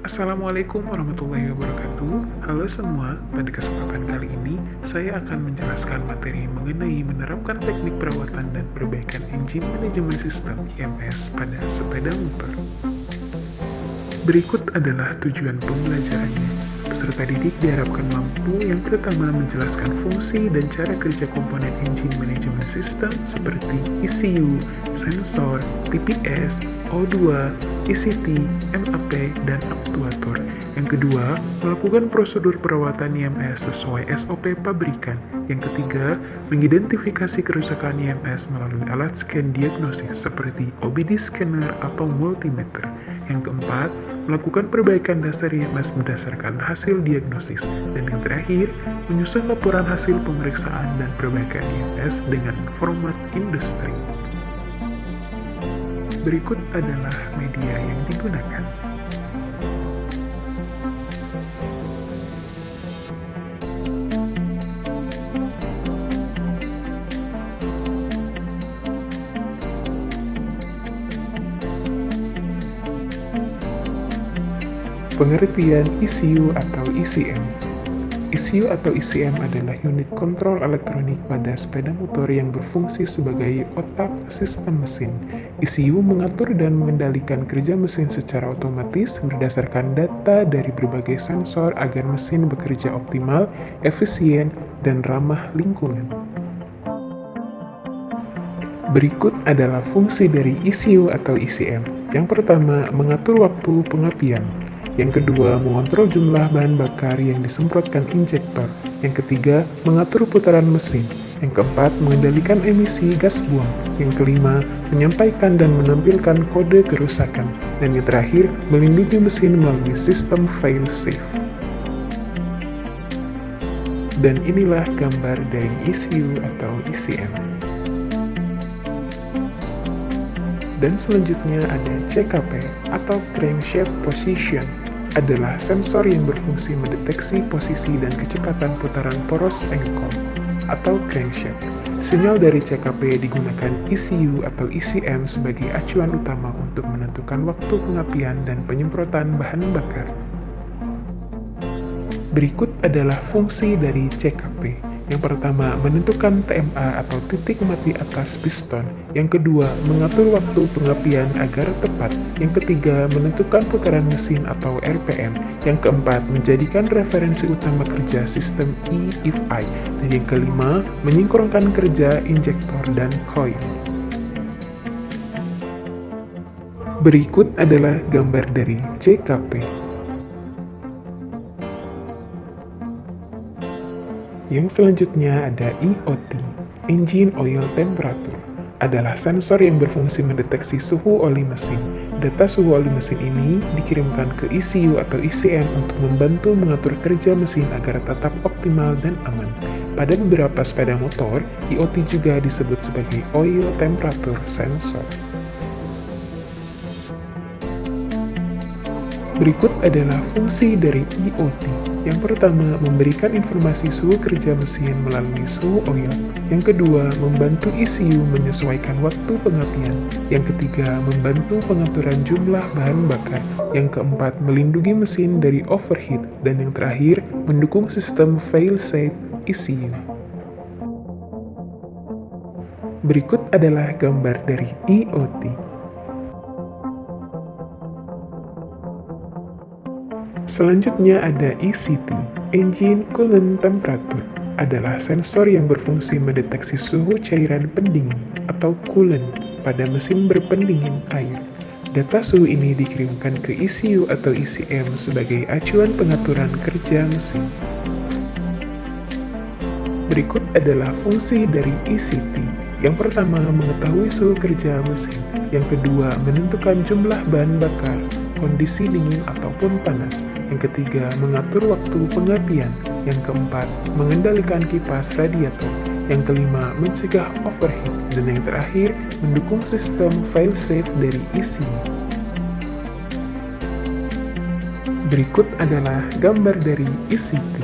Assalamualaikum warahmatullahi wabarakatuh. Halo semua, pada kesempatan kali ini saya akan menjelaskan materi mengenai menerapkan teknik perawatan dan perbaikan engine manajemen sistem IMS pada sepeda motor. Berikut adalah tujuan pembelajarannya. Peserta didik diharapkan mampu yang pertama menjelaskan fungsi dan cara kerja komponen engine manajemen sistem seperti ECU, sensor, TPS, O2, ECT, MAP, dan aktuator. Yang kedua, melakukan prosedur perawatan IMS sesuai SOP pabrikan. Yang ketiga, mengidentifikasi kerusakan IMS melalui alat scan diagnosis seperti OBD scanner atau multimeter. Yang keempat, melakukan perbaikan dasar IMS berdasarkan hasil diagnosis. Dan yang terakhir, menyusun laporan hasil pemeriksaan dan perbaikan IMS dengan format industri. Berikut adalah media yang digunakan. Pengertian ECU atau ECM. ECU atau ECM adalah unit kontrol elektronik pada sepeda motor yang berfungsi sebagai otak sistem mesin. ECU mengatur dan mengendalikan kerja mesin secara otomatis berdasarkan data dari berbagai sensor agar mesin bekerja optimal, efisien, dan ramah lingkungan. Berikut adalah fungsi dari ECU atau ECM. Yang pertama, mengatur waktu pengapian. Yang kedua, mengontrol jumlah bahan bakar yang disemprotkan injektor. Yang ketiga, mengatur putaran mesin. Yang keempat, mengendalikan emisi gas buang. Yang kelima, menyampaikan dan menampilkan kode kerusakan. Dan yang terakhir, melindungi mesin melalui sistem fail-safe. Dan inilah gambar dari ECU atau ECM. Dan selanjutnya ada CKP atau Crankshaft Position, adalah sensor yang berfungsi mendeteksi posisi dan kecepatan putaran poros engkol atau crankshaft. Sinyal dari CKP digunakan ECU atau ECM sebagai acuan utama untuk menentukan waktu pengapian dan penyemprotan bahan bakar. Berikut adalah fungsi dari CKP. Yang pertama, menentukan TMA atau titik mati atas piston. Yang kedua, mengatur waktu pengapian agar tepat. Yang ketiga, menentukan putaran mesin atau RPM. Yang keempat, menjadikan referensi utama kerja sistem EFI. Dan yang kelima, menyinkronkan kerja injektor dan coil. Berikut adalah gambar dari CKP. Yang selanjutnya ada EOT, Engine Oil Temperature, adalah sensor yang berfungsi mendeteksi suhu oli mesin. Data suhu oli mesin ini dikirimkan ke ECU atau ECM untuk membantu mengatur kerja mesin agar tetap optimal dan aman. Pada beberapa sepeda motor, EOT juga disebut sebagai Oil Temperature Sensor. Berikut adalah fungsi dari EOT. Yang pertama, memberikan informasi suhu kerja mesin melalui suhu oil. Yang kedua, membantu ECU menyesuaikan waktu pengapian. Yang ketiga, membantu pengaturan jumlah bahan bakar. Yang keempat, melindungi mesin dari overheat. Dan yang terakhir, mendukung sistem fail-safe ECU. Berikut adalah gambar dari EOT. Selanjutnya ada ECT, Engine Coolant Temperature, adalah sensor yang berfungsi mendeteksi suhu cairan pendingin atau coolant pada mesin berpendingin air. Data suhu ini dikirimkan ke ECU atau ECM sebagai acuan pengaturan kerja mesin. Berikut adalah fungsi dari ECT. Yang pertama, mengetahui suhu kerja mesin. Yang kedua, menentukan jumlah bahan bakar, kondisi dingin ataupun panas. Yang ketiga, mengatur waktu pengapian. Yang keempat, mengendalikan kipas radiator. Yang kelima, mencegah overheat. Dan yang terakhir, mendukung sistem fail-safe dari ECU. Berikut adalah gambar dari ECT.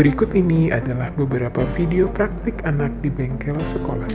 Berikut ini adalah beberapa video praktik anak di bengkel sekolah.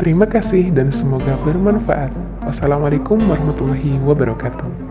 Terima kasih dan semoga bermanfaat. Wassalamualaikum warahmatullahi wabarakatuh.